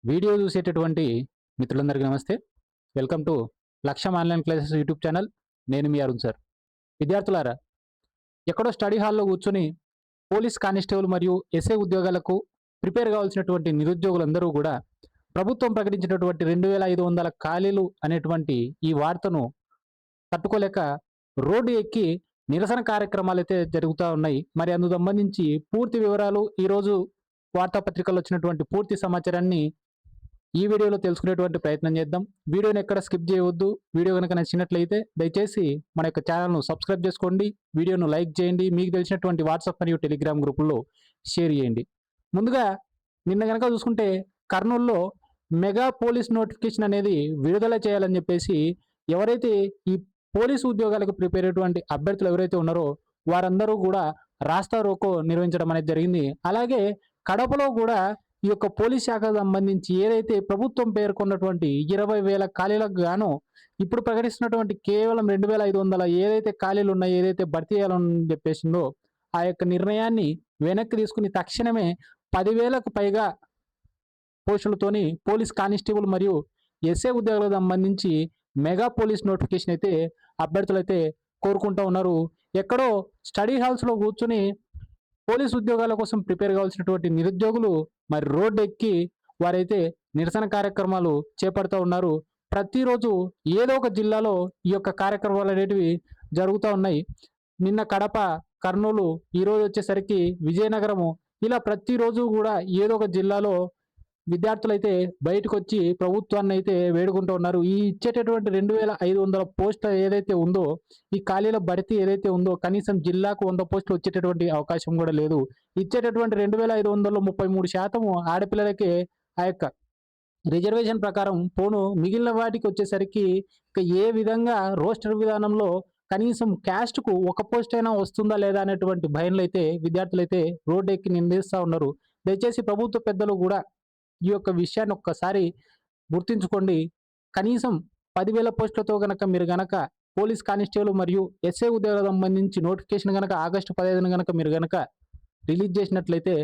Video చూసేటటువంటి మిత్రులందరికీ నమస్తే. వెల్కమ్ టు లక్ష్యం ఆన్లైన్ క్లాసెస్ యూట్యూబ్ ఛానల్. నేను మీ అరుణ్ సార్. విద్యార్థులారా, ఎక్కడో స్టడీ హాల్లో కూర్చొని పోలీస్ కానిస్టేబుల్ మరియు ఎస్ఐ ఉద్యోగాలకు ప్రిపేర్ కావాల్సినటువంటి నిరుద్యోగులందరూ కూడా ప్రభుత్వం ప్రకటించినటువంటి 2500 ఖాళీలు అనేటువంటి ఈ వార్తను తట్టుకోలేక రోడ్డు ఎక్కి నిరసన కార్యక్రమాలు అయితే జరుగుతూ ఉన్నాయి. మరి అందుకు సంబంధించి పూర్తి వివరాలు ఈరోజు వార్తాపత్రికల్లో వచ్చినటువంటి పూర్తి సమాచారాన్ని ఈ వీడియోలో తెలుసుకునేటువంటి ప్రయత్నం చేద్దాం. వీడియోని ఎక్కడ స్కిప్ చేయవద్దు. వీడియో కనుక నచ్చినట్లయితే దయచేసి మన యొక్క ఛానల్ను సబ్స్క్రైబ్ చేసుకోండి, వీడియోను లైక్ చేయండి, మీకు తెలిసినటువంటి వాట్సాప్ మరియు టెలిగ్రామ్ గ్రూపుల్లో షేర్ చేయండి. ముందుగా నిన్న కనుక చూసుకుంటే కర్నూలులో మెగా పోలీస్ నోటిఫికేషన్ అనేది విడుదల చేయాలని చెప్పేసి ఎవరైతే ఈ పోలీసు ఉద్యోగాలకు ప్రిపేర్ అయ్యేటువంటి అభ్యర్థులు ఎవరైతే ఉన్నారో వారందరూ కూడా రాస్తా రోకో నిర్వహించడం అనేది జరిగింది. అలాగే కడపలో కూడా ఈ యొక్క పోలీస్ శాఖకు సంబంధించి ఏదైతే ప్రభుత్వం పేర్కొన్నటువంటి 20,000 ఖాళీలకు గాను ఇప్పుడు ప్రకటిస్తున్నటువంటి కేవలం 2,500 ఏదైతే ఖాళీలు ఉన్నాయో, ఏదైతే భర్తీ చేయాలని చెప్పేసిందో ఆ యొక్క నిర్ణయాన్ని వెనక్కి తీసుకుని తక్షణమే 10,000కు పైగా పోస్టులతోని పోలీస్ కానిస్టేబుల్ మరియు ఎస్ఐ ఉద్యోగాలకు సంబంధించి మెగా పోలీస్ నోటిఫికేషన్ అయితే అభ్యర్థులైతే కోరుకుంటూ ఉన్నారు. ఎక్కడో స్టడీ హాల్స్లో కూర్చుని పోలీసు ఉద్యోగాల కోసం ప్రిపేర్ కావాల్సినటువంటి నిరుద్యోగులు మరి రోడ్డు ఎక్కి వారైతే నిరసన కార్యక్రమాలు చేపడుతూ ఉన్నారు. ప్రతిరోజు ఏదో ఒక జిల్లాలో ఈ యొక్క కార్యక్రమాలు అనేటివి జరుగుతూ ఉన్నాయి. నిన్న కడప, కర్నూలు, ఈరోజు వచ్చేసరికి విజయనగరము, ఇలా ప్రతిరోజు కూడా ఏదో ఒక జిల్లాలో విద్యార్థులైతే బయటకు వచ్చి ప్రభుత్వాన్ని అయితే వేడుకుంటూ ఉన్నారు. ఈ ఇచ్చేటటువంటి 2,500 పోస్టులు ఏదైతే ఉందో, ఈ ఖాళీల భర్తీ ఏదైతే ఉందో కనీసం జిల్లాకు 100 పోస్టులు వచ్చేటటువంటి అవకాశం కూడా లేదు. ఇచ్చేటటువంటి 2,500లో 33% ఆడపిల్లలకే ఆ యొక్క రిజర్వేషన్ ప్రకారం పోను. మిగిలిన వాటికి వచ్చేసరికి ఇక ఏ విధంగా రోస్టర్ విధానంలో కనీసం క్యాస్ట్కు ఒక పోస్ట్ అయినా వస్తుందా లేదా అనేటువంటి భయంలో అయితే విద్యార్థులైతే రోడ్డు ఎక్కి నిందిస్తూ ఉన్నారు. దయచేసి ప్రభుత్వ పెద్దలు కూడా ఈ యొక్క విషయాన్ని ఒక్కసారి గుర్తుంచుకోండి. కనీసం 10,000 పోస్టులతో గనక మీరు గనక పోలీస్ కానిస్టేబుల్ మరియు ఎస్ఐ ఉద్యోగాలకు సంబంధించి నోటిఫికేషన్ గనక ఆగస్టు 15 గనక మీరు గనక రిలీజ్ చేసినట్లయితే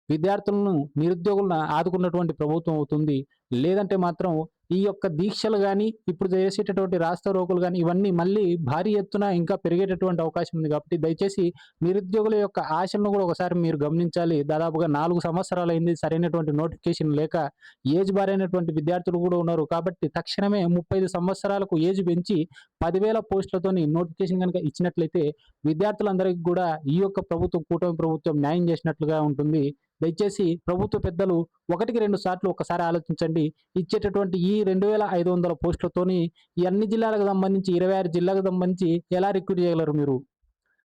విద్యార్థులను, నిరుద్యోగులను ఆదుకున్నటువంటి ప్రభుత్వం అవుతుంది. లేదంటే మాత్రం ఈ యొక్క దీక్షలు కానీ, ఇప్పుడు చేసేటటువంటి రాస్తా రోకులు కానీ ఇవన్నీ మళ్ళీ భారీ ఎత్తున ఇంకా పెరిగేటటువంటి అవకాశం ఉంది. కాబట్టి దయచేసి నిరుద్యోగుల యొక్క ఆశలను కూడా ఒకసారి మీరు గమనించాలి. దాదాపుగా 4 సంవత్సరాలైంది సరైనటువంటి నోటిఫికేషన్ లేక ఏజ్ బారైనటువంటి విద్యార్థులు కూడా ఉన్నారు. కాబట్టి తక్షణమే 35 సంవత్సరాలకు ఏజ్ పెంచి 10,000 పోస్టులతోని నోటిఫికేషన్ కనుక ఇచ్చినట్లయితే విద్యార్థులందరికీ కూడా ఈ యొక్క ప్రభుత్వం, కూటమి ప్రభుత్వం న్యాయం చేసినట్లుగా ఉంటుంది. దయచేసి ప్రభుత్వ పెద్దలు 1-2 సార్లు ఒకసారి ఆలోచించండి. ఇచ్చేటటువంటి ఈ 2,500 పోస్టులతోని ఈ అన్ని జిల్లాలకు సంబంధించి 26 జిల్లాలకు సంబంధించి ఎలా రిక్రూట్ చేయగలరు మీరు?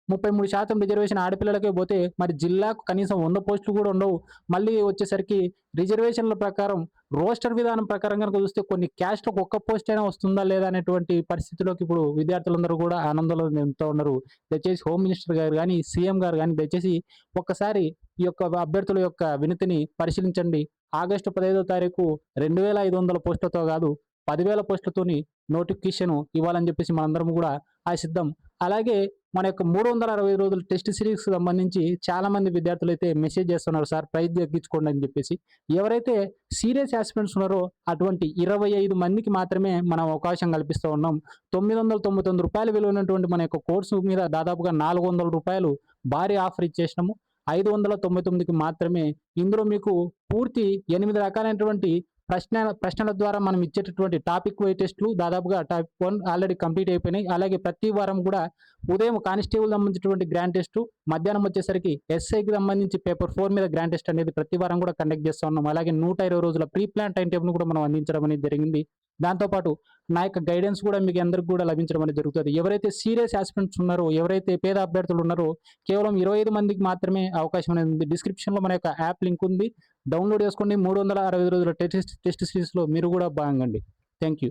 33% రిజర్వేషన్ ఆడపిల్లలకే పోతే మరి జిల్లాకు కనీసం 100 పోస్టులు కూడా ఉండవు. మళ్ళీ వచ్చేసరికి రిజర్వేషన్ల ప్రకారం రోస్టర్ విధానం ప్రకారం కనుక చూస్తే కొన్ని క్యాస్ట్‌లకు ఒక్క పోస్ట్ అయినా వస్తుందా లేదా అనేటువంటి పరిస్థితిలోకి ఇప్పుడు విద్యార్థులందరూ కూడా ఆనందంలో నింపుతూ ఉన్నారు. దయచేసి హోమ్ మినిస్టర్ గారు గానీ, సీఎం గారు గానీ దయచేసి ఒక్కసారి ఈ యొక్క అభ్యర్థుల యొక్క వినతిని పరిశీలించండి. ఆగస్టు 15వ తారీఖు 2,500 పోస్టులతో కాదు 10,000 పోస్టులతోని నోటిఫికేషన్ ఇవ్వాలని చెప్పేసి మనందరం కూడా ఆశిద్దాం. అలాగే మన యొక్క 360 రోజుల టెస్ట్ సిరీస్‌కి సంబంధించి చాలామంది విద్యార్థులు అయితే మెసేజ్ చేస్తున్నారు, సార్ ప్రైస్ తగ్గించుకోండి అని చెప్పేసి. ఎవరైతే సీరియస్ యాస్పిరెంట్స్ ఉన్నారో అటువంటి 25 మందికి మాత్రమే మనం అవకాశం కల్పిస్తూ ఉన్నాం. రూ. 999 విలువైనటువంటి మన యొక్క కోర్సు మీద దాదాపుగా రూ. 400 భారీ ఆఫర్ ఇచ్చేసినాము. 599కి మాత్రమే. ఇందులో మీకు పూర్తి 8 రకాలైనటువంటి ప్రశ్నల ద్వారా మనం ఇచ్చేటటువంటి టాపిక్ వైజ్ టెస్టులు దాదాపుగా టాపిక్ 1 ఆల్రెడీ కంప్లీట్ అయిపోయినాయి. అలాగే ప్రతి వారం కూడా ఉదయం కానిస్టేబుల్ సంబంధించినటువంటి గ్రాండ్ టెస్ట్, మధ్యాహ్నం వచ్చేసరికి ఎస్ఐకి సంబంధించి పేపర్ 4 మీద గ్రాండ్ టెస్ట్ అనేది ప్రతి వారం కూడా కండక్ట్ చేస్తూ ఉన్నాం. అలాగే 120 రోజుల ప్రీ ప్లాన్ టైం టేబుల్ కూడా మనం అందించడం అనేది జరిగింది. దాంతోపాటు నా యొక్క గైడెన్స్ కూడా మీకు అందరికి కూడా లభించడం అనేది జరుగుతుంది. ఎవరైతే సీరియస్ ఆస్పిరెంట్స్ ఉన్నారో, ఎవరైతే పేద అభ్యర్థులు ఉన్నారో కేవలం 25 మందికి మాత్రమే అవకాశం అనేది ఉంది. డిస్క్రిప్షన్‌లో మన యొక్క యాప్ లింక్ ఉంది. డౌన్లోడ్ చేసుకోండి. 365 రోజుల టెస్ట్ సిరీస్‌లో మీరు కూడా భాగంగండి. Thank you.